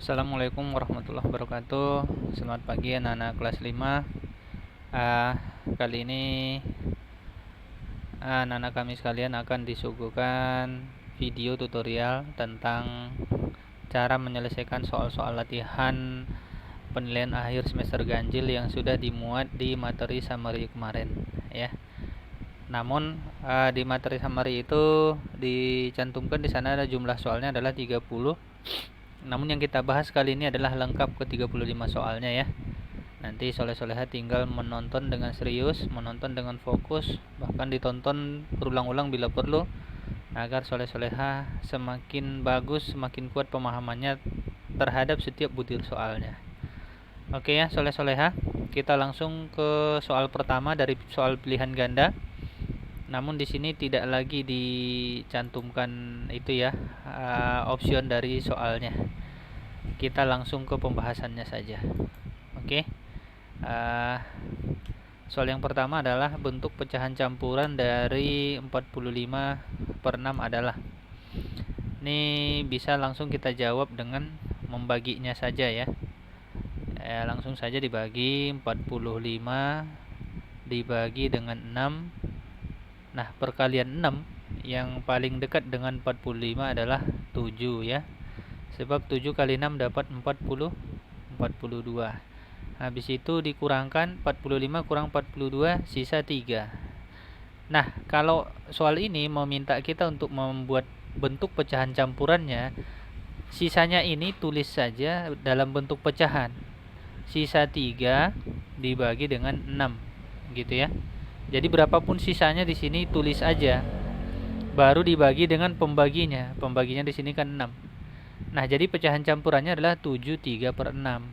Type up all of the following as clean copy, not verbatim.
Assalamualaikum warahmatullahi wabarakatuh. Selamat pagi anak-anak kelas 5. Kali ini anak-anak kami sekalian akan disuguhkan video tutorial tentang cara menyelesaikan soal-soal latihan penilaian akhir semester ganjil yang sudah dimuat di materi summary kemarin ya. Namun di materi summary itu dicantumkan di sana ada jumlah soalnya adalah 30. Namun yang kita bahas kali ini adalah lengkap ke 35 soalnya ya. Nanti soleh-soleha tinggal menonton dengan serius, menonton dengan fokus, bahkan ditonton berulang-ulang bila perlu, agar soleh-soleha semakin bagus, semakin kuat pemahamannya terhadap setiap butir soalnya. Oke ya soleh-soleha, kita langsung ke soal pertama dari soal pilihan ganda. Namun di sini tidak lagi dicantumkan itu ya, option dari soalnya. Kita langsung ke pembahasannya saja. Oke. Soal yang pertama adalah bentuk pecahan campuran dari 45/6 adalah. Ini bisa langsung kita jawab dengan membaginya saja ya. Langsung saja dibagi 45 dibagi dengan 6. Nah, perkalian 6 yang paling dekat dengan 45 adalah 7 ya. Sebab 7 kali 6 dapat 42. Habis itu dikurangkan 45 kurang 42 sisa 3. Nah, kalau soal ini meminta kita untuk membuat bentuk pecahan campurannya, sisanya ini tulis saja dalam bentuk pecahan. Sisa 3 dibagi dengan 6 gitu ya. Jadi berapapun sisanya di sini tulis aja. Baru dibagi dengan pembaginya. Pembaginya di sini kan 6. Nah, jadi pecahan campurannya adalah 7/3/6.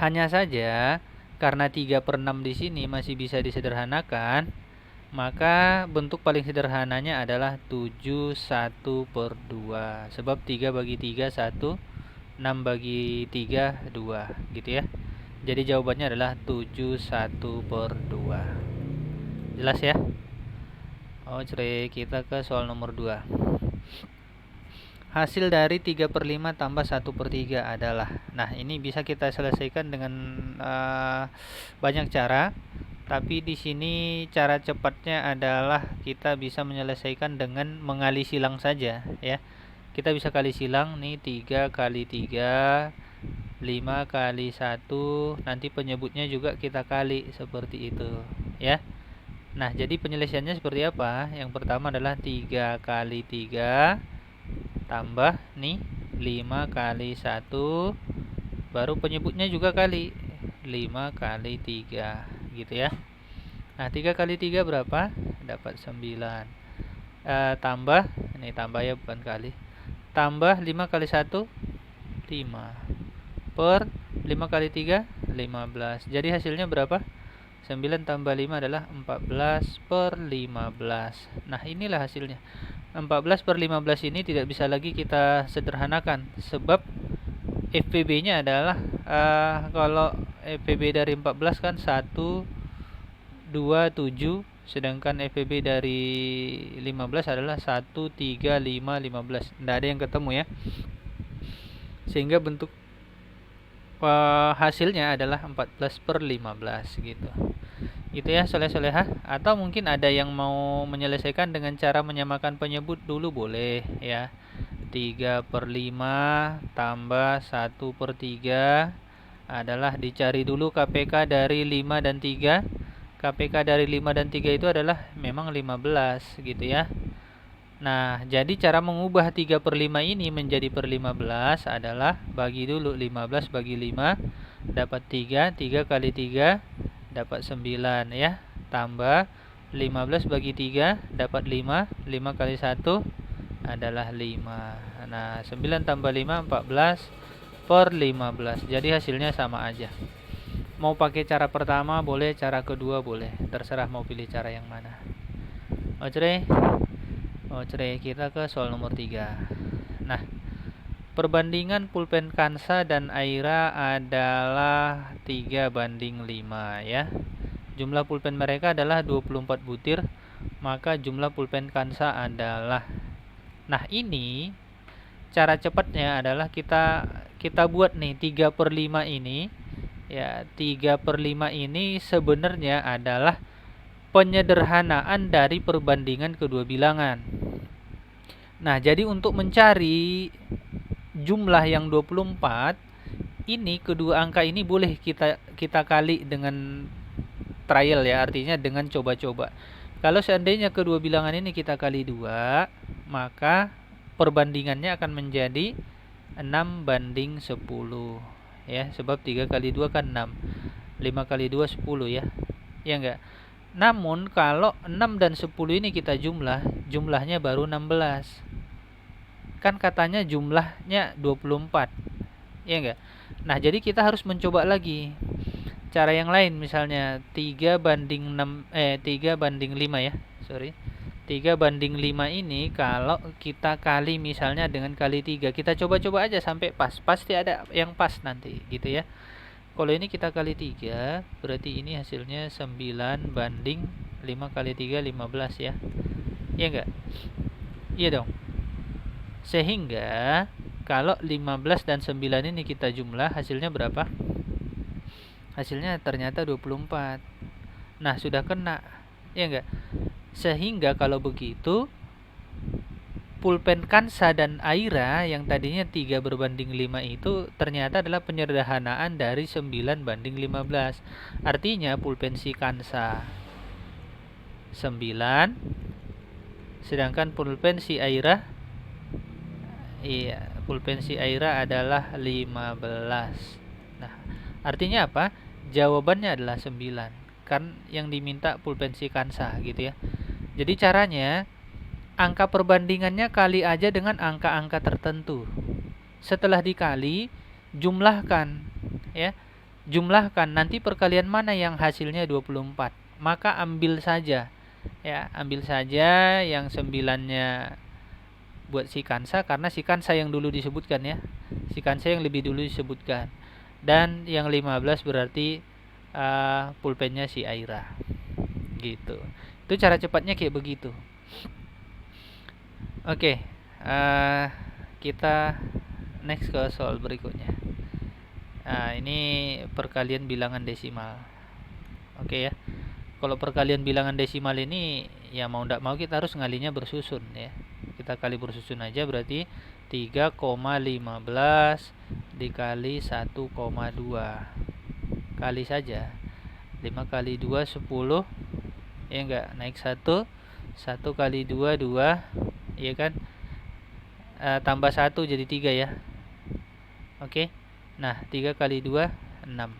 Hanya saja karena 3/6 di sini masih bisa disederhanakan, maka bentuk paling sederhananya adalah 7/1/2. Sebab 3 bagi 3 1, 6 bagi 3 2 gitu ya. Jadi jawabannya adalah 7/1/2. Jelas ya? Kita ke soal nomor 2. Hasil dari 3/5 tambah 1/3 adalah. Nah, ini bisa kita selesaikan dengan banyak cara. Tapi di sini cara cepatnya adalah kita bisa menyelesaikan dengan mengali silang saja ya. Kita bisa kali silang nih, 3 kali 3, 5 kali 1, nanti penyebutnya juga kita kali seperti itu ya. Nah, jadi penyelesaiannya seperti apa? Yang pertama adalah 3 kali 3 tambah nih 5 kali 1, baru penyebutnya juga kali 5 kali 3 gitu ya. Nah, 3 kali 3 berapa? Dapat 9. Tambah, ini tambah ya bukan kali. Tambah 5 kali 1 5 per 5 kali 3 15. Jadi hasilnya berapa? 9 tambah 5 adalah 14/15. Nah, inilah hasilnya. 14/15 ini tidak bisa lagi kita sederhanakan. Sebab FPB-nya adalah, kalau FPB dari 14 kan 1, 2, 7. Sedangkan FPB dari 15 adalah 1, 3, 5, 15. Tidak ada yang ketemu ya. Sehingga bentuk hasilnya adalah 14/15 gitu. Gitu ya soleh-soleha. Atau mungkin ada yang mau menyelesaikan dengan cara menyamakan penyebut dulu boleh ya. 3/5 tambah 1/3 adalah dicari dulu KPK dari 5 dan 3. KPK dari 5 dan 3 itu adalah memang 15 gitu ya. Nah, jadi cara mengubah 3/5 ini menjadi per 15 adalah bagi dulu 15 bagi 5 dapat 3, 3 kali 3 dapat 9 ya. Tambah 15 bagi 3 dapat 5, 5 kali 1 adalah 5. Nah, 9 tambah 5 14/15. Jadi hasilnya sama aja. Mau pakai cara pertama boleh, cara kedua boleh. Terserah mau pilih cara yang mana. Kita ke soal nomor 3. Nah, perbandingan pulpen Kansa dan Aira adalah 3/5 ya. Jumlah pulpen mereka adalah 24 butir, maka jumlah pulpen Kansa adalah. Nah, ini cara cepatnya adalah kita kita buat nih 3/5 ini. Ya, 3/5 ini sebenarnya adalah penyederhanaan dari perbandingan kedua bilangan. Nah, jadi untuk mencari jumlah yang 24, ini kedua angka ini boleh kita kali dengan trial ya, artinya dengan coba-coba. Kalau seandainya kedua bilangan ini kita kali 2, maka perbandingannya akan menjadi 6/10 ya, sebab 3 kali 2 kan 6. 5 kali 2 10 ya. Ya enggak? Namun kalau 6 dan 10 ini kita jumlahnya baru 16. Kan katanya jumlahnya 24. Ya enggak? Nah, jadi kita harus mencoba lagi. Cara yang lain misalnya 3/5 ya. Sorry. 3/5 ini kalau kita kali misalnya dengan kali 3, kita coba-coba aja sampai pas. Pasti ada yang pas nanti gitu ya. Kalau ini kita kali 3, berarti ini hasilnya 9/5 kali 3 15 ya. Iya enggak? Iya dong. Sehingga kalau 15 dan 9 ini kita jumlah, hasilnya berapa? Hasilnya ternyata 24. Nah, sudah kena. Iya enggak? Sehingga kalau begitu, pulpen Kansa dan Aira yang tadinya 3/5 itu ternyata adalah penyederhanaan dari 9/15. Artinya pulpen si Kansa 9, sedangkan pulpen si Aira, iya, pulpen si Aira adalah 15. Nah, artinya apa? Jawabannya adalah 9. Kan yang diminta pulpen si Kansa gitu ya. Jadi caranya, angka perbandingannya kali aja dengan angka-angka tertentu. Setelah dikali, jumlahkan ya. Jumlahkan, nanti perkalian mana yang hasilnya 24. Maka ambil saja ya, ambil saja yang 9-nya buat si Kansa, karena si Kansa yang dulu disebutkan ya. Si Kansa yang lebih dulu disebutkan. Dan yang 15 berarti pulpennya si Aira. Gitu. Itu cara cepatnya kayak begitu. Oke, kita next ke soal berikutnya. Ini perkalian bilangan desimal. Oke ya. Kalau perkalian bilangan desimal ini ya mau ndak mau kita harus ngalinya bersusun ya. Kita kali bersusun aja, berarti 3,15 dikali 1,2. Kali saja. 5 kali 2 10. Ya enggak, naik 1. 1 kali 2 2. Iya kan? Tambah 1 jadi 3 ya. Oke. Nah, 3 kali 2 6.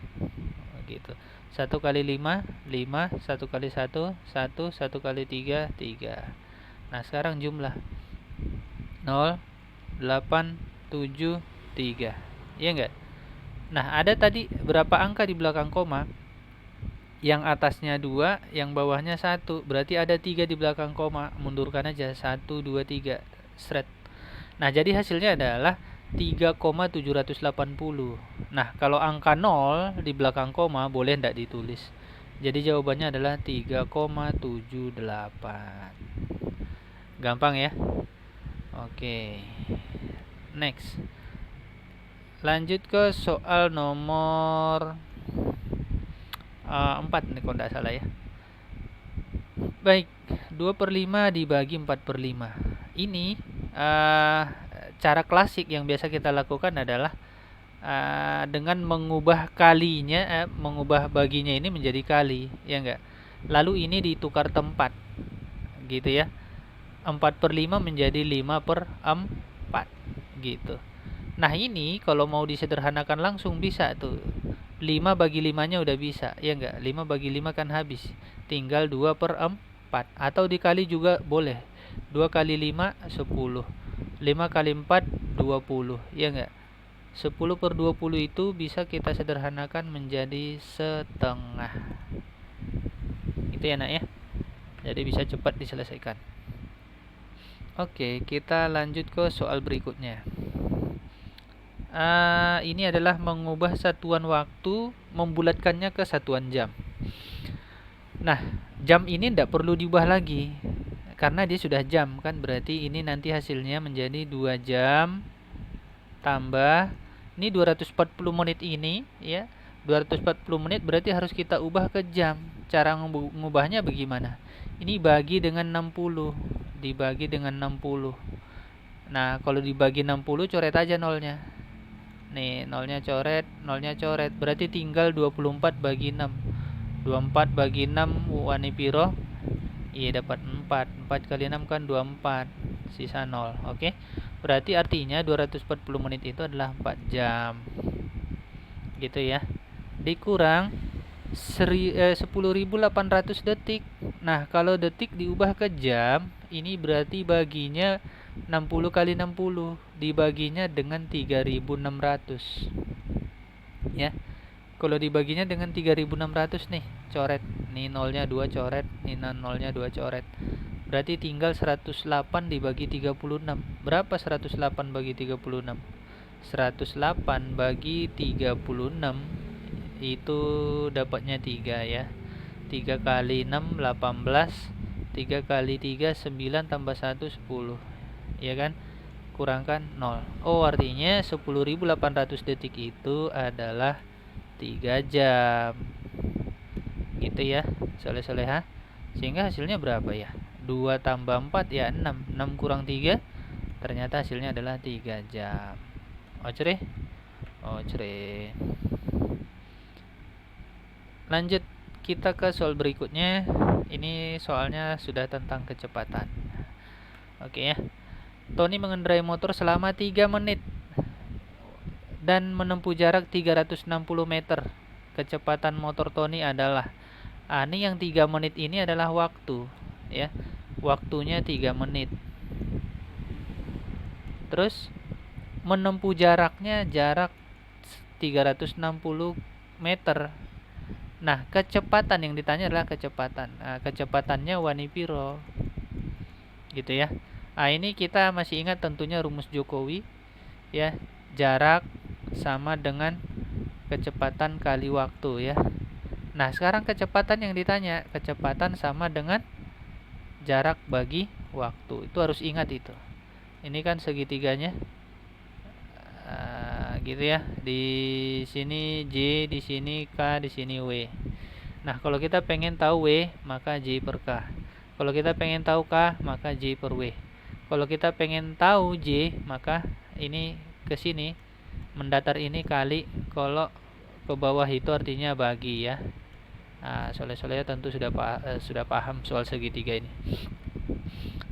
Gitu. 1 kali 5 5, 1 kali 1 1, 1 kali 3 3. Nah, sekarang jumlah 0 8 7 3. Iya enggak? Nah, ada tadi berapa angka di belakang koma? Yang atasnya 2, yang bawahnya 1. Berarti ada 3 di belakang koma. Mundurkan aja 1 2 3 straight. Nah, jadi hasilnya adalah 3,780. Nah, kalau angka 0 di belakang koma boleh tidak ditulis. Jadi jawabannya adalah 3,78. Gampang ya? Oke. Next. Lanjut ke soal nomor 4 nih kalau tidak salah ya. Baik, 2/5 dibagi 4/5. Ini cara klasik yang biasa kita lakukan adalah dengan mengubah kalinya, mengubah baginya ini menjadi kali, ya enggak? Lalu ini ditukar tempat, gitu ya. 4/5 menjadi 5/4, gitu. Nah, ini kalau mau disederhanakan langsung bisa tuh. 5 bagi 5-nya udah bisa, ya enggak? 5 bagi 5 kan habis. Tinggal 2/4. Atau dikali juga boleh. 2 kali 5 10. 5 kali 4 20, ya enggak? 10/20 itu bisa kita sederhanakan menjadi setengah. Itu ya nak ya. Jadi bisa cepat diselesaikan. Oke, kita lanjut ke soal berikutnya. Ini adalah mengubah satuan waktu, membulatkannya ke satuan jam. Nah, jam ini tidak perlu diubah lagi karena dia sudah jam kan, berarti ini nanti hasilnya menjadi 2 jam tambah Ini 240 menit ini ya. 240 menit berarti harus kita ubah ke jam. Cara ngubahnya bagaimana? Ini bagi dengan 60. Dibagi dengan 60. Nah, kalau dibagi 60 coret aja nolnya. Nih, nolnya coret, nolnya coret. Berarti tinggal 24 bagi 6. 24 bagi 6 wani piro? Iya, dapat 4. 4 kali 6 kan 24. Sisa 0. Oke. Berarti artinya 240 menit itu adalah 4 jam. Gitu ya. Dikurang 10.800 detik. Nah, kalau detik diubah ke jam, ini berarti baginya 60 kali 60, dibaginya dengan 3.600. Ya. Kalau dibaginya dengan 3.600 nih, coret. Nih nolnya 2 coret, nih nolnya 2 coret. Berarti tinggal 108 dibagi 36. Berapa 108 bagi 36? 108 bagi 36 itu dapatnya 3 ya. 3 kali 6 18, 3 kali 3 9 tambah 1 10. Ya kan? Kurangkan 0. Oh, artinya 10.800 detik itu adalah 3 jam. Gitu ya, soleh-soleha. Sehingga hasilnya berapa ya? 2 tambah 4 ya 6. 6 kurang 3 ternyata hasilnya adalah 3 jam. Ocre? Ocre. Lanjut kita ke soal berikutnya. Ini soalnya sudah tentang kecepatan. Oke ya. Tony mengendarai motor selama 3 menit dan menempuh jarak 360 meter. Kecepatan motor Tony adalah ini yang 3 menit ini adalah waktu ya. Waktunya 3 menit. Terus menempuh jaraknya jarak 360 meter. Nah, kecepatan yang ditanya adalah kecepatan. Nah, kecepatannya wani piro. Gitu ya. Nah, ini kita masih ingat tentunya rumus Jokowi ya. Jarak sama dengan kecepatan kali waktu ya. Nah, sekarang kecepatan yang ditanya, kecepatan sama dengan jarak bagi waktu. Itu harus ingat itu. Ini kan segitiganya. Gitu ya. Di sini J, di sini K, di sini W. Nah, kalau kita pengen tahu W, maka J per K. Kalau kita pengen tahu K, maka J per W. Kalau kita pengen tahu J, maka ini ke sini mendatar ini kali, kalau ke bawah itu artinya bagi ya. Nah, soleh-soleh tentu sudah paham soal segitiga ini.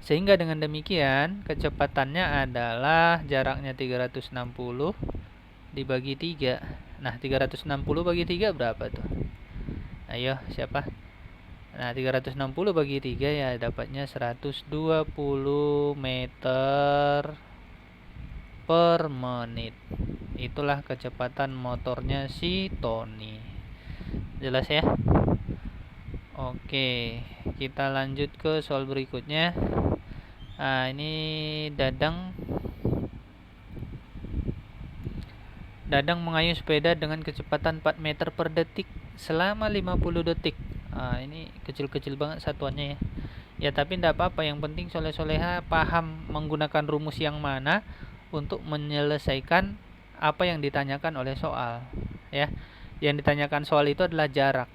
Sehingga dengan demikian kecepatannya adalah jaraknya 360 dibagi 3. Nah, 360 bagi 3 berapa tuh? Ayo, siapa? Nah, 360 bagi 3 ya dapatnya 120 meter per menit. Itulah kecepatan motornya si Tony. Jelas ya? Oke, kita lanjut ke soal berikutnya. Nah, ini Dadang mengayuh sepeda dengan kecepatan 4 meter per detik selama 50 detik. Ini kecil-kecil banget satuannya ya. Ya, tapi tidak apa-apa, yang penting soleh-soleha paham menggunakan rumus yang mana untuk menyelesaikan apa yang ditanyakan oleh soal ya. Yang ditanyakan soal itu adalah jarak.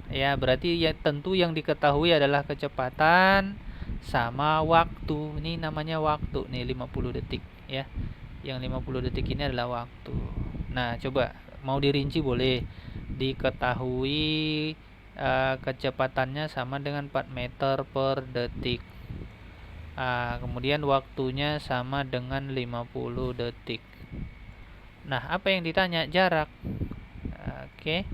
Ya, berarti ya tentu yang diketahui adalah kecepatan sama waktu. Ini namanya waktu nih 50 detik ya. Yang 50 detik ini adalah waktu. Nah, coba mau dirinci boleh. Diketahui kecepatannya sama dengan 4 meter per detik. Kemudian waktunya sama dengan 50 detik. Nah, apa yang ditanya? Jarak. Oke.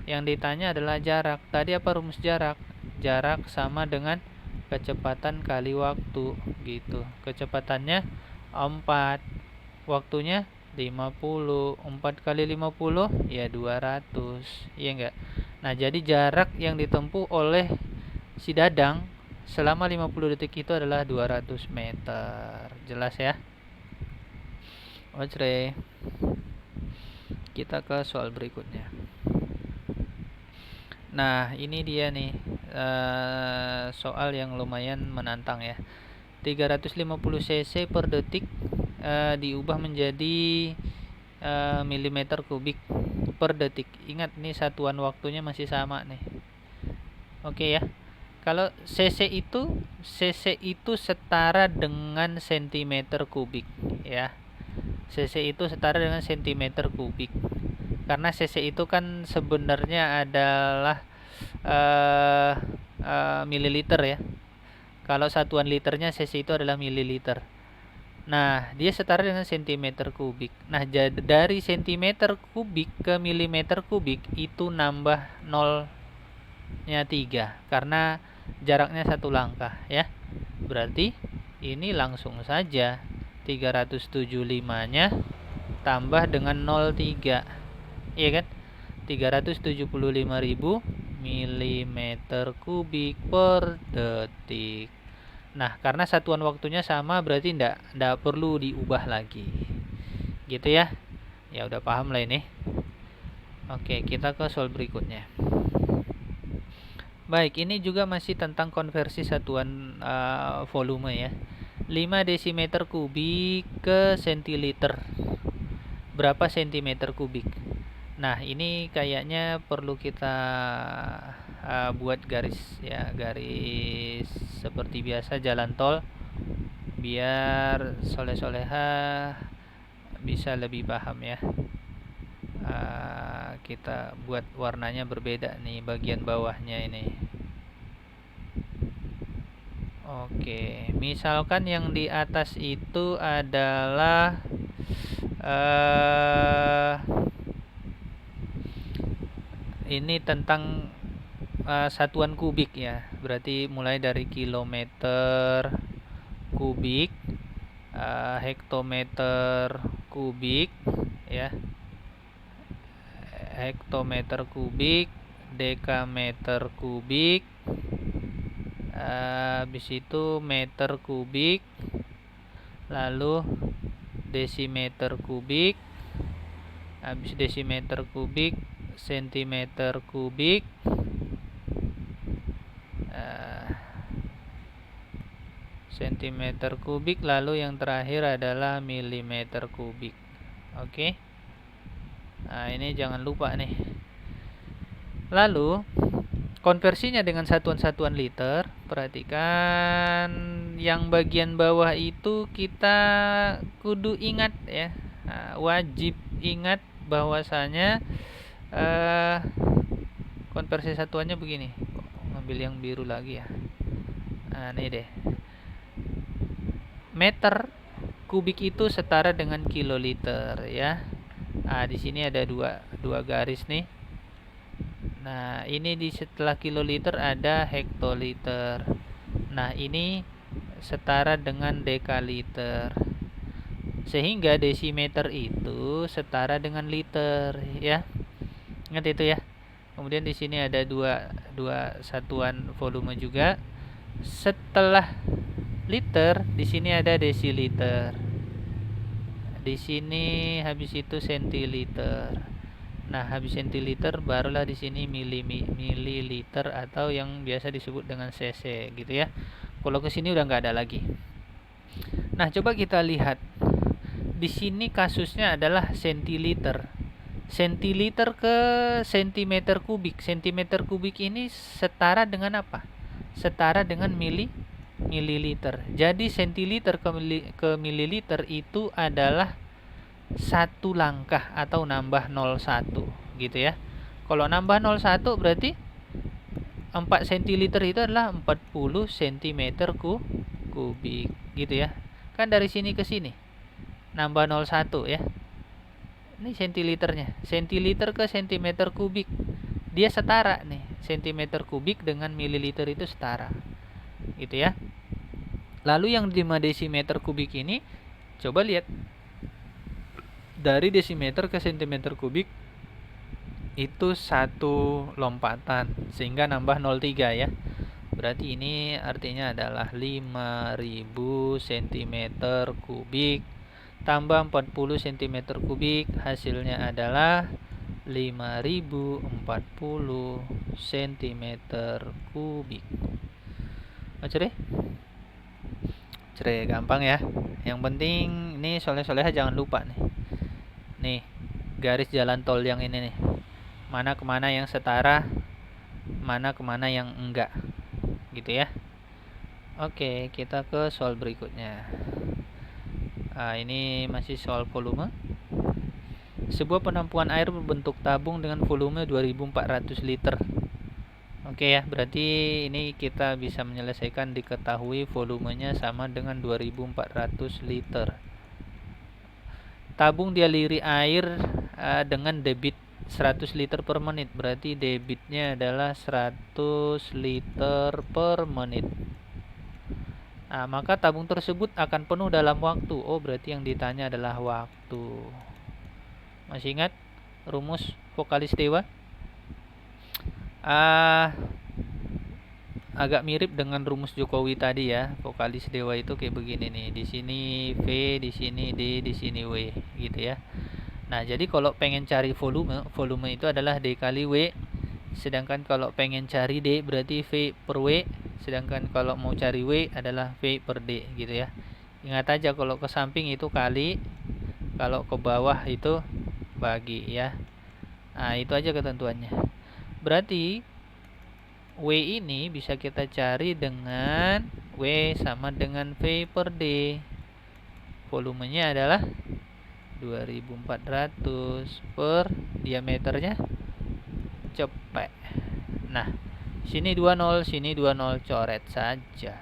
Yang ditanya adalah jarak. Tadi apa rumus jarak? Jarak sama dengan kecepatan kali waktu gitu. Kecepatannya 4, waktunya 50. 4 kali 50 ya 200. Iya enggak? Nah, jadi jarak yang ditempuh oleh si Dadang selama 50 detik itu adalah 200 meter. Jelas ya? Oke. Kita ke soal berikutnya. Nah, ini dia nih soal yang lumayan menantang ya. 350 cc per detik diubah menjadi milimeter kubik per detik. Ingat nih satuan waktunya masih sama nih. Oke ya. Kalau cc itu setara dengan sentimeter kubik ya. cc itu setara dengan sentimeter kubik. Karena cc itu kan sebenarnya adalah mililiter ya. Kalau satuan liternya cc itu adalah mililiter. Nah, dia setara dengan sentimeter kubik. Nah, dari sentimeter kubik ke milimeter kubik itu nambah 0-nya 3 karena jaraknya satu langkah ya. Berarti ini langsung saja 375-nya tambah dengan 0,3. Iya kan? 375.000 milimeter kubik per detik. Nah, karena satuan waktunya sama berarti enggak perlu diubah lagi. Gitu ya. Ya udah paham lah ini. Oke, kita ke soal berikutnya. Baik, ini juga masih tentang konversi satuan volume ya. 5 desimeter kubik ke sentiliter. Berapa sentimeter kubik? Nah, ini kayaknya perlu kita buat garis ya, garis seperti biasa jalan tol biar soleh-soleha bisa lebih paham ya. Kita buat warnanya berbeda nih bagian bawahnya ini. Oke, misalkan yang di atas itu adalah ini tentang satuan kubik ya. Berarti mulai dari kilometer kubik, hektometer kubik ya. Hektometer kubik, dekameter kubik, habis itu meter kubik, lalu desimeter kubik, habis desimeter kubik, sentimeter kubik, sentimeter kubik, lalu yang terakhir adalah milimeter kubik. Oke. Nah, ini jangan lupa nih. Lalu konversinya dengan satuan-satuan liter. Perhatikan yang bagian bawah itu kita kudu ingat ya. Wajib ingat bahwasanya konversi satuannya begini. Ngambil yang biru lagi ya. Nah, ini deh. Meter kubik itu setara dengan kiloliter ya. Nah, di sini ada dua garis nih. Nah, ini di setelah kiloliter ada hektoliter. Nah, ini setara dengan dekaliter. Sehingga desimeter itu setara dengan liter ya. Ingat itu ya. Kemudian di sini ada dua satuan volume juga. Setelah liter, di sini ada desiliter. Di sini habis itu sentiliter. Nah, habis sentiliter barulah di sini mililiter atau yang biasa disebut dengan cc gitu ya. Kalau ke sini udah nggak ada lagi. Nah, coba kita lihat. Di sini kasusnya adalah sentiliter. Sentiliter ke sentimeter kubik. Sentimeter kubik ini setara dengan apa? Setara dengan mililiter. Jadi sentiliter ke mililiter itu adalah satu langkah atau nambah 0,1 gitu ya. Kalau nambah 0,1 berarti 4 centiliter itu adalah 40 cm kubik gitu ya. Kan dari sini ke sini nambah 0,1 ya. Ini sentiliternya. Sentiliter ke centimeter kubik. Dia setara nih. Centimeter kubik dengan mililiter itu setara. Gitu ya. Lalu yang 5 desimeter kubik ini coba lihat. Dari desimeter ke sentimeter kubik itu satu lompatan sehingga nambah 0,3 ya. Berarti ini artinya adalah 5000 cm kubik tambah 40 cm kubik, hasilnya adalah 5040 cm kubik. Baca deh. Gampang ya. Yang penting ini soleh-soleha jangan lupa nih. Nih, garis jalan tol yang ini nih. Mana kemana yang setara, mana kemana yang enggak, gitu ya. Oke, kita ke soal berikutnya. Ini masih soal volume. Sebuah penampungan air berbentuk tabung dengan volume 2400 liter. Oke ya, berarti ini kita bisa menyelesaikan diketahui volumenya sama dengan 2400 liter. Tabung dialiri air dengan debit 100 liter per menit. Berarti debitnya adalah 100 liter per menit. Maka tabung tersebut akan penuh dalam waktu. Oh, berarti yang ditanya adalah waktu. Masih ingat rumus vokalis dewa? Agak mirip dengan rumus Jokowi tadi ya. Vokalis dewa itu kayak begini nih. Di sini V, di sini D, di sini W, gitu ya. Nah, jadi kalau pengen cari volume itu adalah D kali W. Sedangkan kalau pengen cari D berarti V per W. Sedangkan kalau mau cari W adalah V per D, gitu ya. Ingat aja kalau ke samping itu kali, kalau ke bawah itu bagi ya. Nah, itu aja ketentuannya. Berarti W ini bisa kita cari dengan W sama dengan V per D. Volumenya adalah 2400 per diameternya cepet. Nah, sini 20, sini 20, coret saja.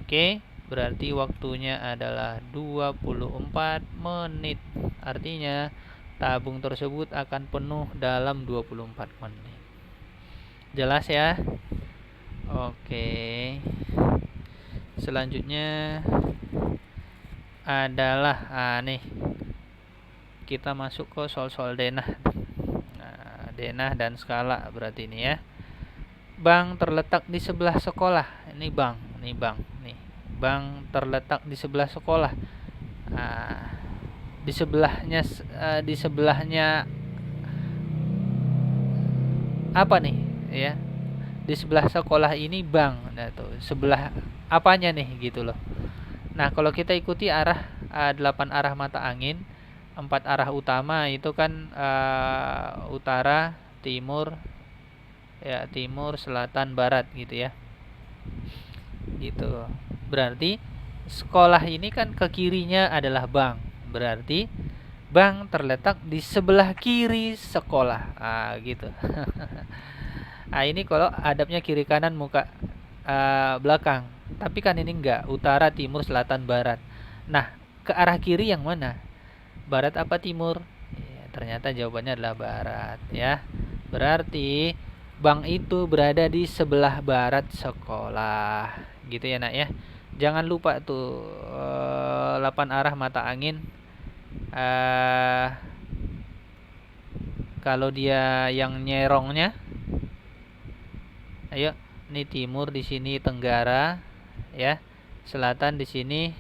Oke, berarti waktunya adalah 24 menit. Artinya tabung tersebut akan penuh dalam 24 menit. Jelas ya? Oke. Selanjutnya adalah nih. Kita masuk ke soal-soal denah. Denah dan skala berarti ini ya. Bank terletak di sebelah sekolah. Ini bank, nih. Bank terletak di sebelah sekolah. Di sebelahnya apa nih ya? Di sebelah sekolah ini bank. Nah, tuh sebelah apanya nih gitu loh. Nah, kalau kita ikuti arah 8 arah mata angin, 4 arah utama itu kan utara, timur, ya, timur, selatan, barat gitu ya. Gitu. Berarti sekolah ini kan ke kirinya adalah bank. Berarti bank terletak di sebelah kiri sekolah. Gitu. Ini kalau hadapnya kiri kanan muka belakang. Tapi kan ini enggak, utara, timur, selatan, barat. Nah, ke arah kiri yang mana? Barat apa timur? Ya, ternyata jawabannya adalah barat ya. Berarti bank itu berada di sebelah barat sekolah. Gitu ya, Nak ya. Jangan lupa tuh 8 arah mata angin. Kalau dia yang nyerongnya, ayo, ini timur, di sini tenggara ya. Selatan di sini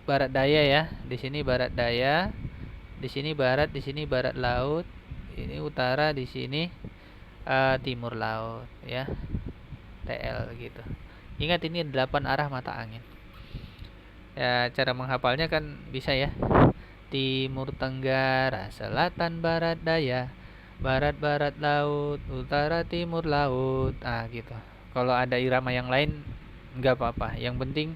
barat daya ya. Di sini barat daya. Di sini barat, di sini barat laut. Ini utara, di sini timur laut ya. TL gitu. Ingat ini 8 arah mata angin. Ya, cara menghafalnya kan bisa ya. Timur tenggara, selatan barat daya, barat barat laut, utara timur laut. Gitu. Kalau ada irama yang lain enggak apa-apa. Yang penting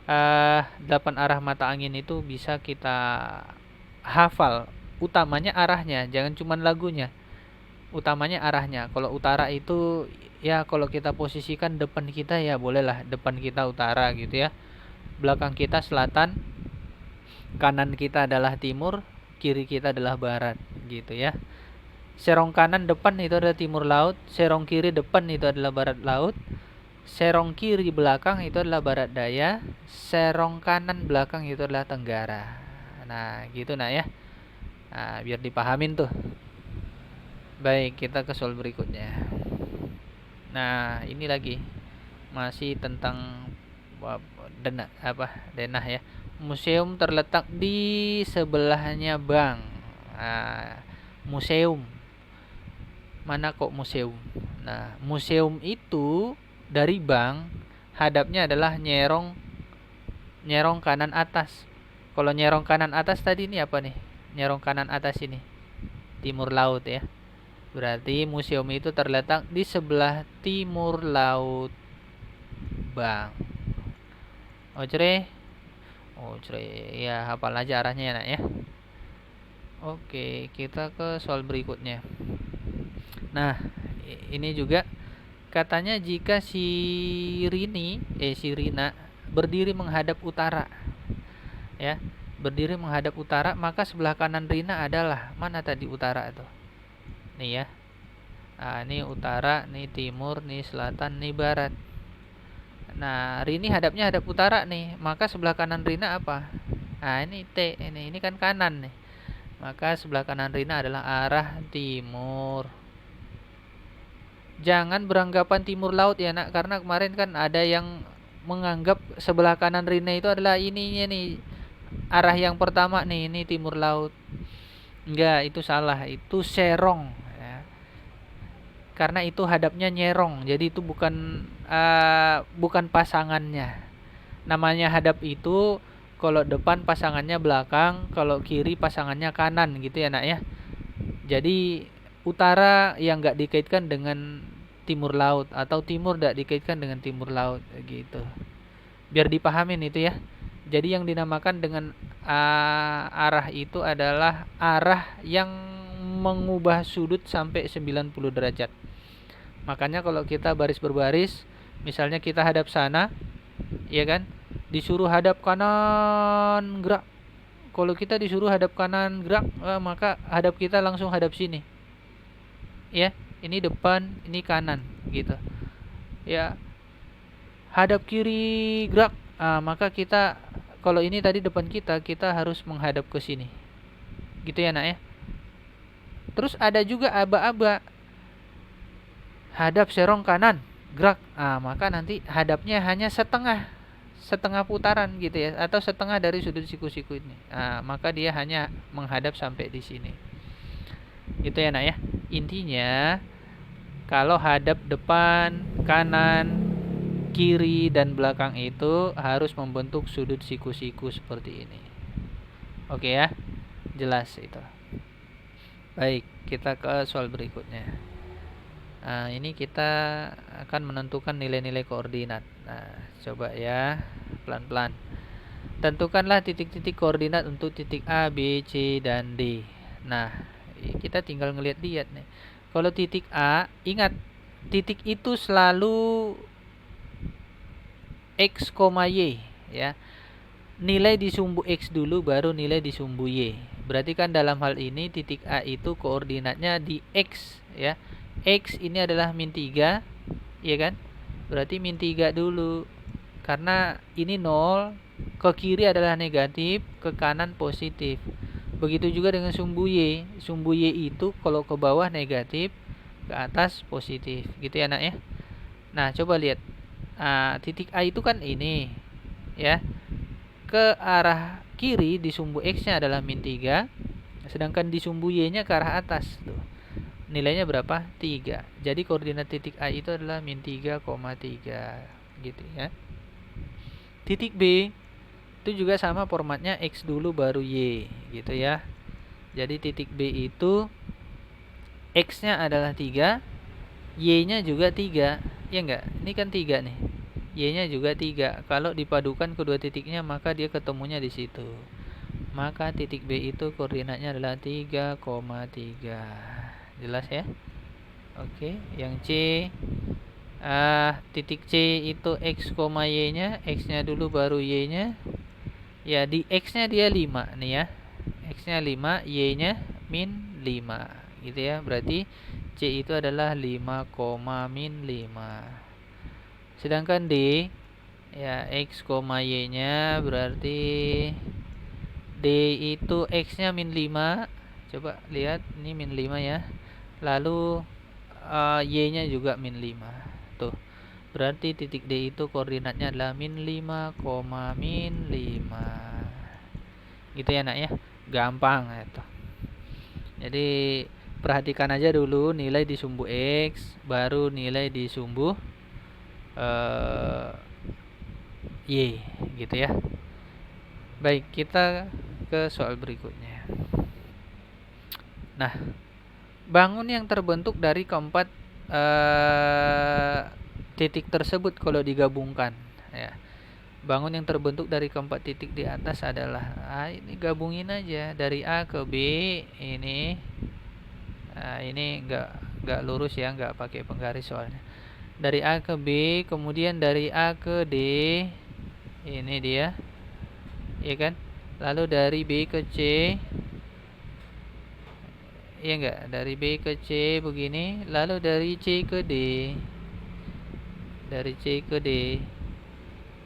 8 arah mata angin itu bisa kita hafal. Utamanya arahnya, jangan cuma lagunya. Utamanya arahnya. Kalau utara itu ya kalau kita posisikan depan kita ya bolehlah depan kita utara gitu ya. Belakang kita selatan, kanan kita adalah timur, kiri kita adalah barat gitu ya. Serong kanan depan itu adalah timur laut, serong kiri depan itu adalah barat laut, serong kiri belakang itu adalah barat daya, serong kanan belakang itu adalah tenggara. Nah, gitu nah ya. Biar dipahamin tuh. Baik, kita ke soal berikutnya. Nah, ini lagi masih tentang denah ya. Museum terletak di sebelahnya bank. Museum. Mana kok museum? Nah, museum itu dari bank hadapnya adalah nyerong nyerong kanan atas. Kalau nyerong kanan atas tadi ini apa nih? Nyerong kanan atas ini timur laut ya. Berarti museum itu terletak di sebelah timur laut, Bang. Ojre. Ojre. Ya, hafal aja arahnya ya, Nak ya. Oke, kita ke soal berikutnya. Nah, ini juga katanya jika si Rina berdiri menghadap utara, ya, berdiri menghadap utara, maka sebelah kanan Rina adalah mana tadi utara itu? Nih ya. Nah, ini utara, nih timur, nih selatan, nih barat. Nah, Rini hadapnya hadap utara nih, maka sebelah kanan Rina apa? Nah, ini T, ini kan kanan nih. Maka sebelah kanan Rina adalah arah timur. Jangan beranggapan timur laut ya, Nak, karena kemarin kan ada yang menganggap sebelah kanan Rina itu adalah ininya nih. Arah yang pertama nih, ini timur laut. Enggak, itu salah. Itu serong ya. Karena itu hadapnya nyerong. Jadi itu bukan pasangannya. Namanya hadap itu kalau depan pasangannya belakang, kalau kiri pasangannya kanan gitu ya, Nak ya. Jadi utara yang enggak dikaitkan dengan timur laut atau timur enggak dikaitkan dengan timur laut gitu. Biar dipahamin itu ya. Jadi yang dinamakan dengan arah itu adalah arah yang mengubah sudut sampai 90 derajat. Makanya kalau kita baris berbaris, misalnya kita hadap sana, ya kan? Disuruh hadap kanan gerak. Kalau kita disuruh hadap kanan gerak, maka hadap kita langsung hadap sini. Ya, ini depan, ini kanan gitu. Ya. Hadap kiri gerak. Maka kita kalau ini tadi depan kita harus menghadap ke sini. Gitu ya, Nak ya. Terus ada juga aba-aba. Hadap serong kanan, gerak. Maka nanti hadapnya hanya setengah putaran gitu ya, atau setengah dari sudut siku-siku ini. Maka dia hanya menghadap sampai di sini. Gitu ya, Nak ya. Intinya kalau hadap depan, kanan, kiri dan belakang itu harus membentuk sudut siku-siku seperti ini. Oke ya. Jelas itu. Baik, kita ke soal berikutnya. Ini kita akan menentukan nilai-nilai koordinat. Coba ya, pelan-pelan. Tentukanlah titik-titik koordinat untuk titik A, B, C, dan D. Nah, kita tinggal ngeliat-liat nih. Kalau titik A, ingat titik itu selalu X, Y ya. Nilai di sumbu X dulu baru nilai di sumbu Y. Berarti kan dalam hal ini titik A itu koordinatnya di X ya. X ini adalah min 3, ya kan? Berarti min 3 dulu. Karena ini 0, ke kiri adalah negatif, ke kanan positif. Begitu juga dengan sumbu Y. Sumbu Y itu kalau ke bawah negatif, ke atas positif. Gitu ya, Nak ya? Nah, coba lihat. Titik A itu kan ini, ya. Ke arah kiri di sumbu X-nya adalah min 3, sedangkan di sumbu Y-nya ke arah atas tuh. Nilainya berapa? 3. Jadi koordinat titik A itu adalah min 3,3 gitu ya. Titik B itu juga sama formatnya X dulu baru Y gitu ya. Jadi titik B itu X-nya adalah 3, Y-nya juga 3. Ya enggak? Ini kan 3 nih. Y-nya juga 3. Kalau dipadukan kedua titiknya maka dia ketemunya di situ. Maka titik B itu koordinatnya adalah 3,3. Jelas ya? Oke, yang C titik C itu X, Y-nya, X-nya dulu baru Y-nya. Ya, di X-nya dia 5 nih ya. X-nya 5, Y-nya min 5 gitu ya. Berarti C itu adalah 5, min 5. Sedangkan D ya X, Y-nya berarti D itu X-nya min 5. Coba lihat ini min 5 ya. Lalu Y-nya juga min 5. Tuh. Berarti titik D itu koordinatnya adalah min 5, min 5. Gitu ya, Nak ya. Gampang itu. Jadi perhatikan aja dulu nilai di sumbu X, baru nilai di sumbu Y gitu ya. Baik, kita ke soal berikutnya. Nah, bangun yang terbentuk dari keempat titik tersebut kalau digabungkan, ya. Bangun yang terbentuk dari keempat titik di atas adalah ini gabungin aja dari A ke B ini. Ini nggak lurus ya, nggak pakai penggaris soalnya. Dari A ke B, kemudian dari A ke D, ini dia, ya kan? Lalu dari B ke C, ya enggak? Dari B ke C begini, lalu dari C ke D, dari C ke D.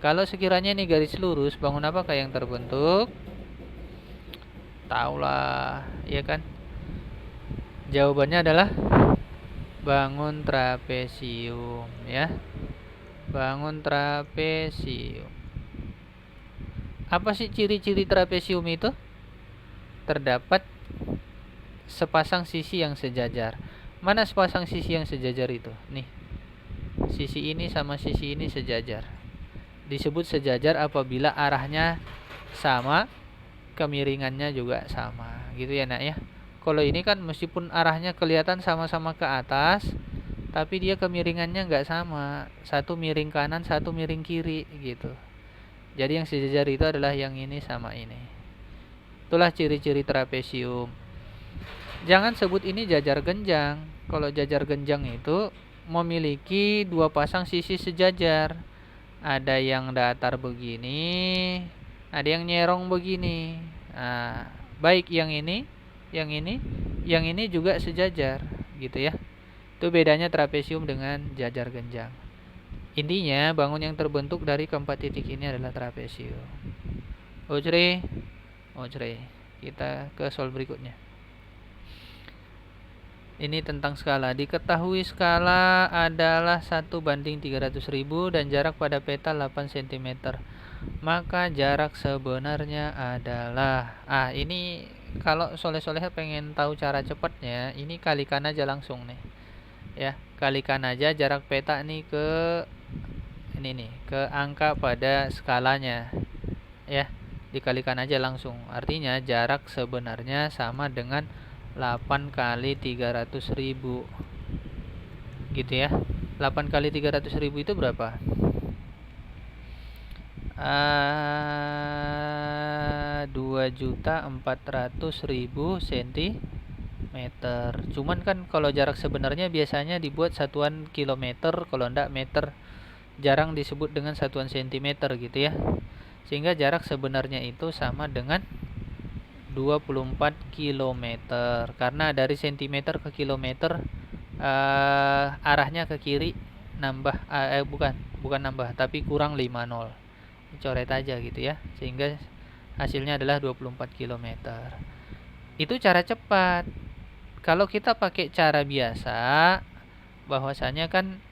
Kalau sekiranya ini garis lurus, bangun apakah yang terbentuk? Taulah, ya kan? Jawabannya adalah bangun trapesium, ya. Bangun trapesium. Apa sih ciri-ciri trapesium itu? Terdapat sepasang sisi yang sejajar. Mana sepasang sisi yang sejajar itu? Nih. Sisi ini sama sisi ini sejajar. Disebut sejajar apabila arahnya sama, kemiringannya juga sama. Gitu ya, Nak ya. Kalau ini kan meskipun arahnya kelihatan sama-sama ke atas, tapi dia kemiringannya nggak sama. Satu miring kanan, satu miring kiri gitu. Jadi yang sejajar itu adalah yang ini sama ini. Itulah ciri-ciri trapesium. Jangan sebut ini jajar genjang. Kalau jajar genjang itu memiliki dua pasang sisi sejajar. Ada yang datar begini, ada yang nyerong begini. Nah, baik yang ini, yang ini juga sejajar, gitu ya. Itu bedanya trapesium dengan jajar genjang. Intinya bangun yang terbentuk dari keempat titik ini adalah trapesium. Ojre. Kita ke soal berikutnya. Ini tentang skala. Diketahui skala adalah 1:300.000 dan jarak pada peta 8 cm. Maka jarak sebenarnya adalah ini kalau soleh-soleh pengen tahu cara cepatnya, ini kalikan aja langsung nih. Ya, kalikan aja jarak peta nih ke ini nih, ke angka pada skalanya. Ya, dikalikan aja langsung. Artinya jarak sebenarnya sama dengan 8 kali 300.000 gitu ya. 8 kali 300.000 itu berapa? 2.400.000 cm. Cuman kan kalau jarak sebenarnya biasanya dibuat satuan kilometer, kalau enggak meter. Jarang disebut dengan satuan sentimeter gitu ya. Sehingga jarak sebenarnya itu sama dengan 24 km. Karena dari sentimeter ke kilometer arahnya ke kiri nambah bukan nambah tapi kurang 50. Coret aja gitu ya. Sehingga hasilnya adalah 24 km. Itu cara cepat. Kalau kita pakai cara biasa, bahwasanya kan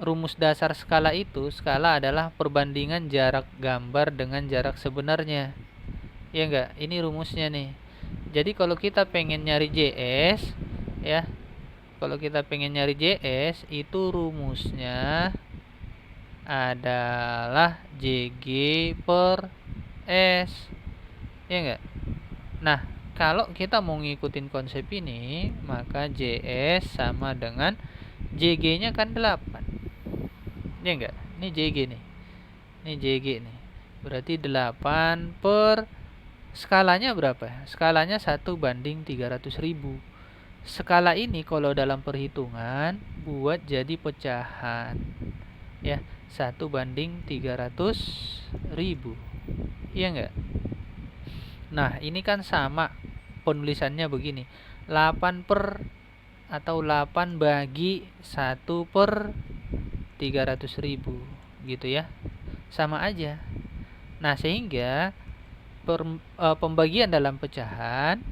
rumus dasar skala itu, skala adalah perbandingan jarak gambar dengan jarak sebenarnya. Ya enggak? Ini rumusnya nih. Jadi kalau kita pengen nyari JS, ya. Kalau kita pengen nyari JS, itu rumusnya adalah JG per S. Ya enggak? Nah, kalau kita mau ngikutin konsep ini, maka JS sama dengan JG-nya kan 8. Ya enggak? Ini JG nih. Ini JG nih. Berarti 8 per skalanya berapa? Skalanya 1:300.000. Skala ini kalau dalam perhitungan buat jadi pecahan. Ya, 1:300.000. Iya enggak? Nah, ini kan sama penulisannya begini. 8 per atau 8 bagi 1/300.000 gitu ya. Sama aja. Nah, sehingga pembagian dalam pecahan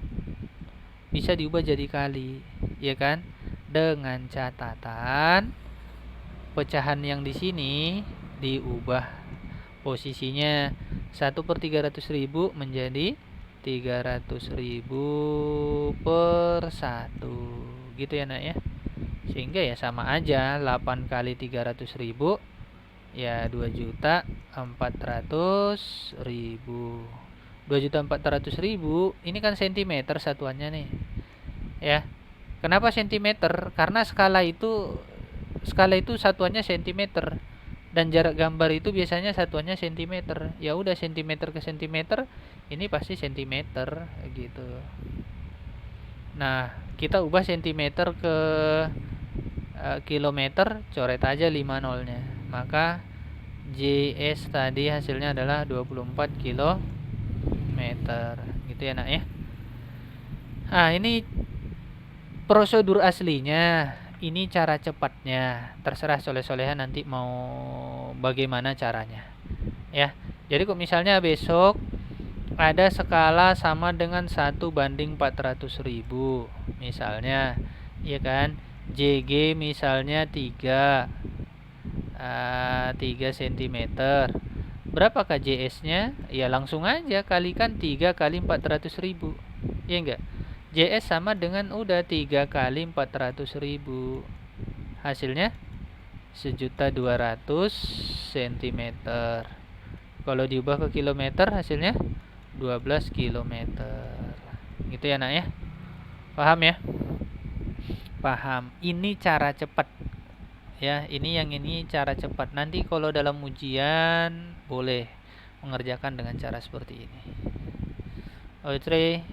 bisa diubah jadi kali, ya kan? Dengan catatan pecahan yang di sini diubah posisinya 1/300.000 menjadi 300.000 per 1 gitu ya, Nak ya. Sehingga ya sama aja 8 kali 300.000 Ya 2.400.000. 2.400.000 ini kan sentimeter satuannya nih. Ya. Kenapa sentimeter? Karena skala itu satuannya sentimeter dan jarak gambar itu biasanya satuannya sentimeter. Ya udah, sentimeter ke sentimeter ini pasti sentimeter gitu. Nah, kita ubah sentimeter ke kilometer, coret aja 5 nolnya. Maka JS tadi hasilnya adalah 24 kilometer. Gitu ya, Nak ya. Nah, ini prosedur aslinya, ini cara cepatnya. Terserah soleh-solehan nanti mau bagaimana caranya. Ya. Jadi kok misalnya besok ada skala sama dengan 1:400.000 misalnya, ya kan? JG misalnya 3 cm. Berapa KJS-nya? Ya langsung aja kalikan 3 kali 400.000. Ya enggak? JS sama dengan udah 3 kali 400.000. Hasilnya 1.200.000 cm. Kalau diubah ke kilometer hasilnya 12 kilometer. Gitu ya, Nak ya? Paham ya? Paham. Ini cara cepat. Ya, ini cara cepat. Nanti kalau dalam ujian boleh mengerjakan dengan cara seperti ini. Ojre.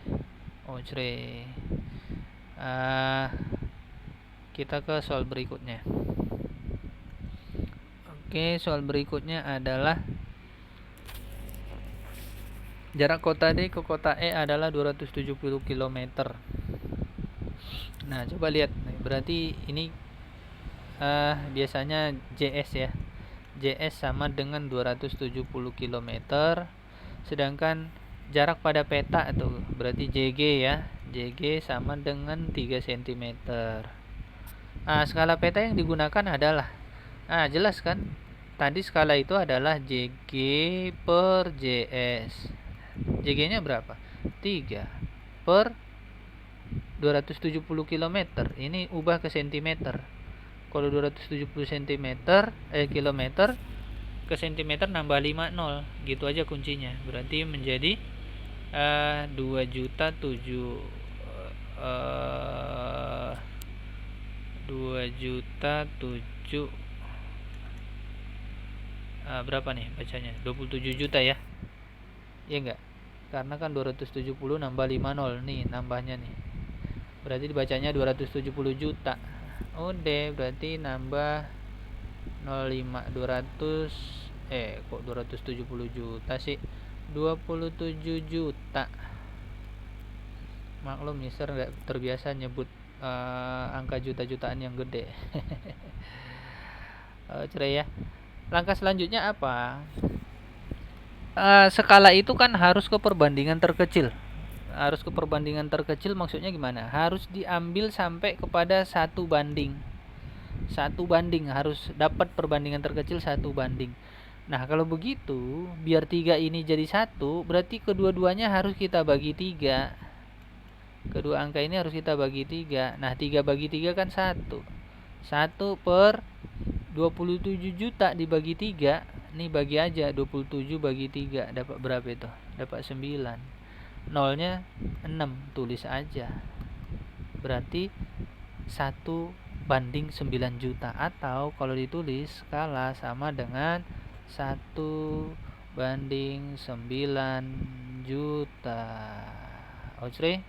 Kita ke soal berikutnya. Oke, soal berikutnya adalah jarak kota D ke kota E adalah 270 km. Nah, coba lihat. Berarti ini biasanya JS ya. JS sama dengan 270 km. Sedangkan jarak pada peta itu berarti JG ya. JG sama dengan 3 cm. Skala peta yang digunakan adalah jelas kan? Tadi skala itu adalah JG per JS. JG-nya berapa? 3 per 270 km. Ini ubah ke cm. Kalau 270 cm kilometer ke cm nambah 5 nol. Gitu aja kuncinya. Berarti menjadi 2.700.000 berapa nih bacanya? 27 juta ya. Iya enggak? Karena kan 270 nambah 5 nol nih nambahnya nih. Berarti dibacanya 270 juta. Udah, berarti nambah 05 200 kok 270 juta sih? 27 juta. Maklum Mister enggak terbiasa nyebut angka juta-jutaan yang gede. Cerai ya. Langkah selanjutnya apa? Skala itu kan harus ke perbandingan terkecil. Harus ke perbandingan terkecil maksudnya gimana? Harus diambil sampai kepada 1 banding. 1 banding, harus dapat perbandingan terkecil 1 banding. Nah, kalau begitu, biar 3 ini jadi 1, berarti kedua-duanya harus kita bagi 3. Kedua angka ini harus kita bagi 3. Nah, 3 bagi 3 kan 1. 1 per 27 juta dibagi 3. Nih bagi aja 27 bagi 3. Dapat berapa itu? Dapat 9. Nolnya 6. Tulis aja. Berarti 1 banding 9 juta. Atau kalau ditulis skala sama dengan 1 banding 9 juta. Ojre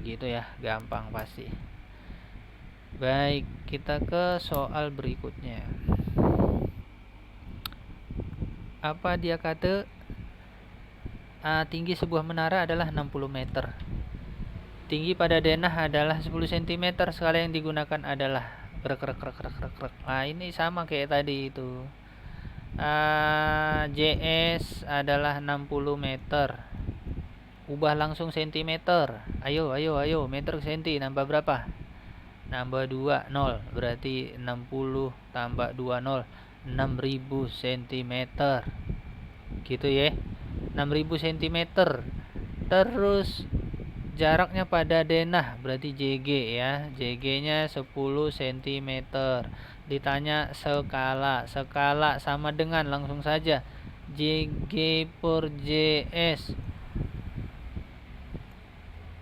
gitu ya. Gampang pasti. Baik, kita ke soal berikutnya. Apa dia kata? Tinggi sebuah menara adalah 60 meter. Tinggi pada denah adalah 10 cm. Skala yang digunakan adalah Nah, ini sama kayak tadi itu. JS adalah 60 meter. Ubah langsung centimeter. Ayo, meter ke senti nambah berapa? Nambah 2 nol. Berarti 60 tambah 2 nol, 6000 cm. Gitu ya. 6000 cm. Terus jaraknya pada denah berarti JG ya. JG-nya 10 cm. Ditanya skala. Skala sama dengan, langsung saja, JG per JS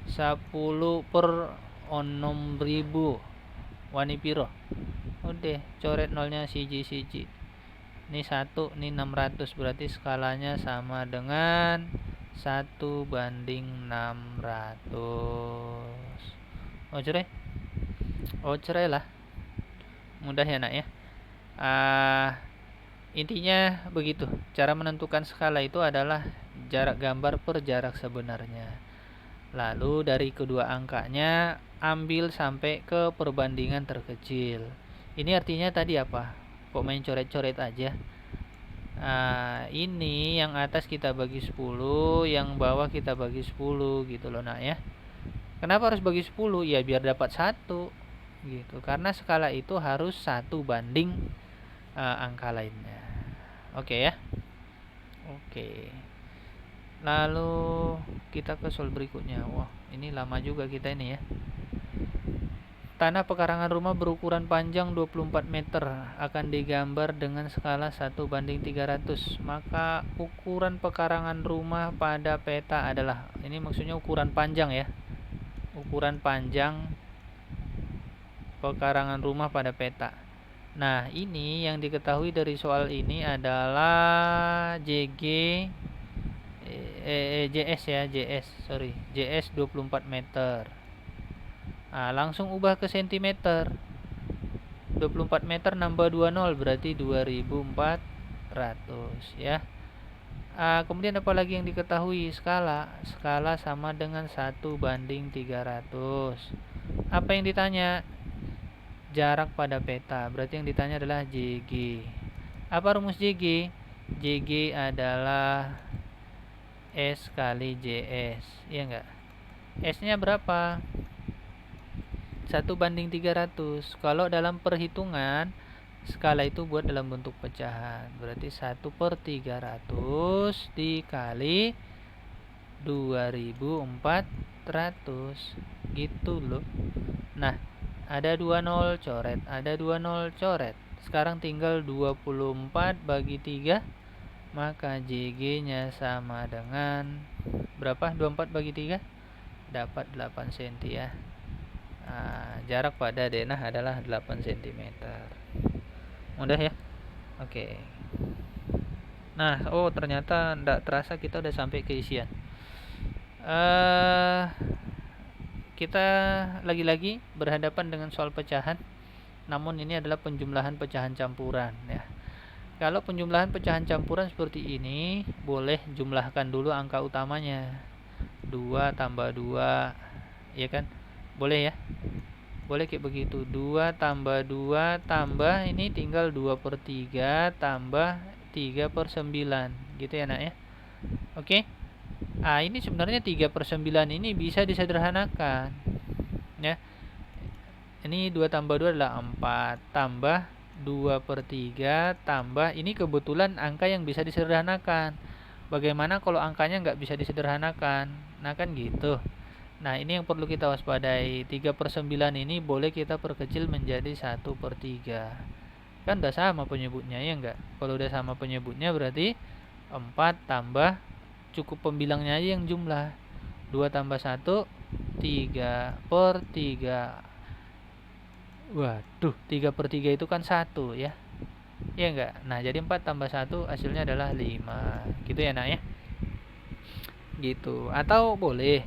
10 per 6000 wani piro. Udah, coret nolnya siji. Ini 1, ini 600, berarti skalanya sama dengan 1:600. Oh cerai? Oh cerai lah. Mudah ya nak ya. Intinya begitu. Cara menentukan skala itu adalah jarak gambar per jarak sebenarnya. Lalu dari kedua angkanya ambil sampai ke perbandingan terkecil. Ini artinya tadi apa? Kok main coret-coret aja? Ini yang atas kita bagi 10, yang bawah kita bagi 10 gitu loh nak ya. Kenapa harus bagi 10? Ya biar dapat 1 gitu. Karena skala itu harus 1 banding angka lainnya. Oke ya. Oke. Lalu kita ke soal berikutnya. Wah, ini lama juga kita ini ya. Tanah pekarangan rumah berukuran panjang 24 meter akan digambar dengan skala 1:300. Maka ukuran pekarangan rumah pada peta adalah, ini maksudnya ukuran panjang ya. Ukuran panjang pekarangan rumah pada peta. Nah, ini yang diketahui dari soal ini adalah JS 24 meter. Langsung ubah ke sentimeter. 24 meter nambah 20 berarti 2400 ya. Kemudian apa lagi yang diketahui? Skala. Skala sama dengan 1:300. Apa yang ditanya? Jarak pada peta. Berarti yang ditanya adalah JG. Apa rumus JG? JG adalah S kali JS. Iya enggak? S-nya berapa? 1:300. Kalau dalam perhitungan, skala itu buat dalam bentuk pecahan. Berarti 1/300 dikali 2400. Gitu loh. Nah, ada 20 coret, ada 20 coret. Sekarang tinggal 24 bagi 3. Maka JG-nya sama dengan berapa? 24 bagi 3 dapat 8 cm ya. Jarak pada denah adalah 8 cm. Mudah ya? Oke. Nah, ternyata tidak terasa kita udah sampai ke isian. Kita lagi-lagi berhadapan dengan soal pecahan. Namun ini adalah penjumlahan pecahan campuran ya. Kalau penjumlahan pecahan campuran seperti ini, boleh jumlahkan dulu angka utamanya. 2 tambah 2, ya kan? Boleh ya? Boleh kayak begitu. 2 tambah 2 tambah, ini tinggal 2/3 tambah 3/9. Gitu ya nak ya. Oke. Ini sebenarnya 3/9 ini bisa disederhanakan ya. Ini 2 tambah 2 adalah 4 tambah 2/3 tambah, ini kebetulan angka yang bisa disederhanakan. Bagaimana kalau angkanya nggak bisa disederhanakan? Nah kan gitu. Nah ini yang perlu kita waspadai. 3/9 ini boleh kita perkecil menjadi 1/3. Kan udah sama penyebutnya ya enggak? Kalau udah sama penyebutnya berarti 4 tambah, cukup pembilangnya aja yang jumlah. 2 tambah 1, 3/3. Waduh, 3/3 itu kan 1 ya. Iya enggak? Nah jadi 4 tambah 1 hasilnya adalah 5. Gitu ya nak ya. Gitu. Atau boleh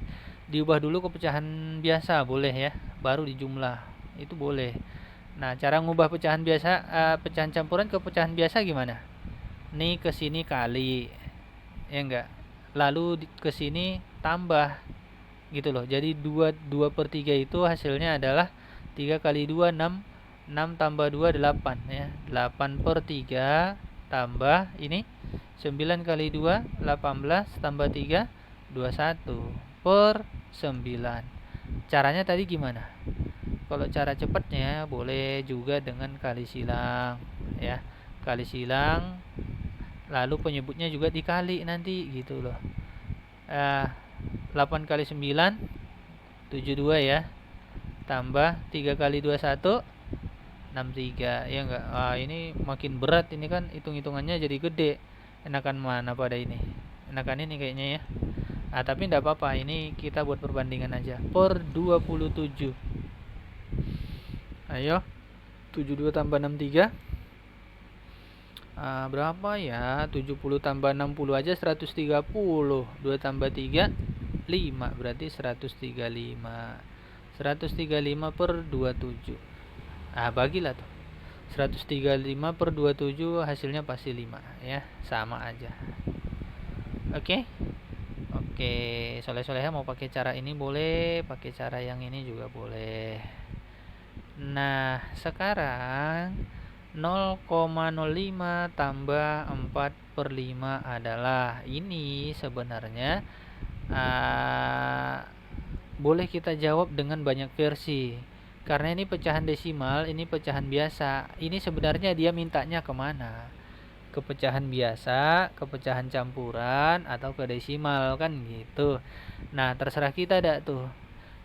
diubah dulu ke pecahan biasa, boleh ya, baru dijumlah, itu boleh. Nah cara ngubah pecahan biasa, pecahan campuran ke pecahan biasa gimana? Nih ke sini kali, ya enggak, lalu ke sini tambah gitu loh. Jadi 2/3 itu hasilnya adalah 3 kali 2 6, 6 tambah 2 8 ya. 8/3 tambah ini 9 kali 2 18 tambah 3 21/9. Caranya tadi gimana? Kalau cara cepatnya boleh juga dengan kali silang ya. Kali silang lalu penyebutnya juga dikali nanti gitu loh. 8 kali 9 72 ya. Tambah 3 kali 2 1 63 ya enggak. Ini makin berat, ini kan hitung-hitungannya jadi gede. Enakan mana pada ini? Enakan ini kayaknya ya. Tapi enggak apa-apa, ini kita buat perbandingan aja. Per 27. Ayo, 72 tambah 63. Berapa ya? 70 tambah 60 aja 130. 2 tambah 3 5, berarti 135. 135 per 27. Bagilah tuh. 135 per 27 hasilnya pasti 5 ya, sama aja. Oke. Oke, soleh-solehnya mau pakai cara ini boleh, pakai cara yang ini juga boleh. Nah, sekarang 0,05 tambah 4 per 5 adalah ini sebenarnya boleh kita jawab dengan banyak versi. Karena ini pecahan desimal, ini pecahan biasa. Ini sebenarnya dia mintanya kemana? Ke pecahan biasa, ke pecahan campuran, atau ke desimal kan gitu. Nah, terserah kita dah tuh.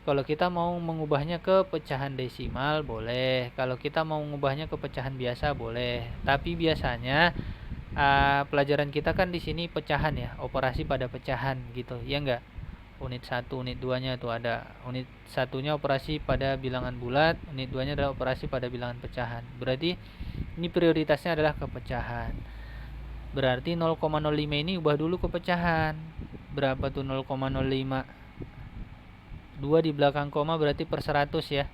Kalau kita mau mengubahnya ke pecahan desimal boleh. Kalau kita mau mengubahnya ke pecahan biasa boleh. Tapi biasanya pelajaran kita kan di sini pecahan ya, operasi pada pecahan gitu. Ya enggak? Unit 1, unit 2-nya tuh ada. Unit 1-nya operasi pada bilangan bulat, unit 2-nya adalah operasi pada bilangan pecahan. Berarti ini prioritasnya adalah ke pecahan. Berarti 0,05 ini ubah dulu ke pecahan. Berapa tuh 0,05? 2 di belakang koma berarti per 100 ya.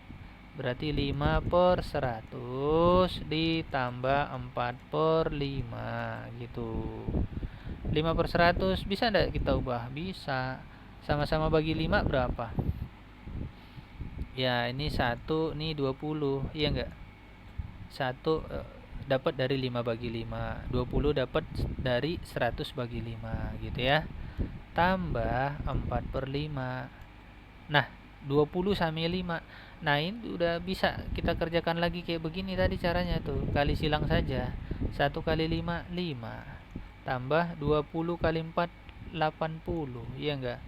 Berarti 5 per 100 ditambah 4 per 5 gitu. 5 per 100 bisa enggak kita ubah? Bisa. Sama-sama bagi 5 berapa? Ya, ini 1, ini 20. Iya enggak? 1 dapat dari 5 bagi 5. 20 dapat dari 100 bagi 5 gitu ya. Tambah 4 per 5. Nah, 20 sama 5. Nah, ini udah bisa kita kerjakan lagi kayak begini tadi caranya tuh. Kali silang saja. 1 kali 5, 5. Tambah 20 kali 4, 80. Iya enggak?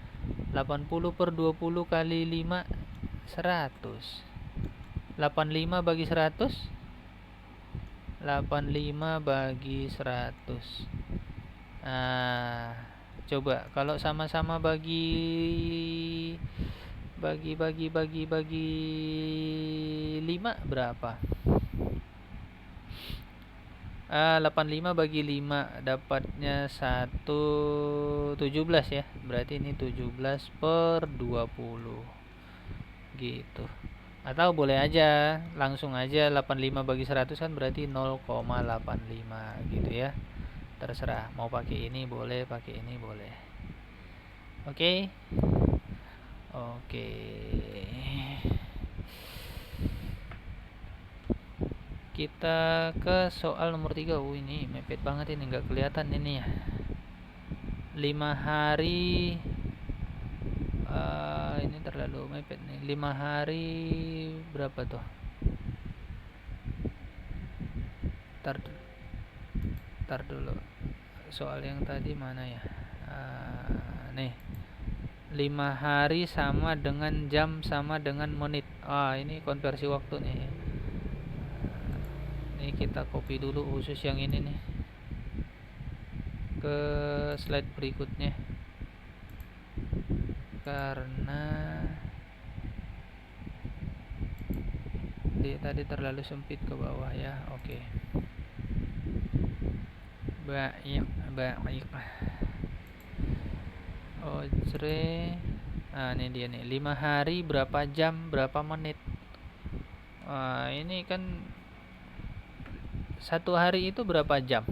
80 per 20 kali 5, 100. 85 bagi 100? 85 bagi 100. Coba kalau sama-sama bagi 5 berapa? 85 bagi 5 dapatnya 17 ya. Berarti ini 17 per 20 gitu. Atau boleh aja langsung aja 85 bagi 100 kan berarti 0,85 gitu ya. Terserah mau pakai ini boleh, pakai ini boleh. Oke. Kita ke soal nomor 3. Ini mepet banget ini, nggak kelihatan ini ya. 5 hari ini terlalu mepet nih. 5 hari berapa tuh? Tar dulu. Soal yang tadi mana ya? Nih. 5 hari sama dengan jam sama dengan menit. Ini konversi waktu nih. Ini kita copy dulu khusus yang ini nih ke slide berikutnya, karena tadi terlalu sempit ke bawah ya. Oke. Baik. Ojre. Ini dia nih. 5 hari berapa jam berapa menit. Ini kan 1 hari itu berapa jam?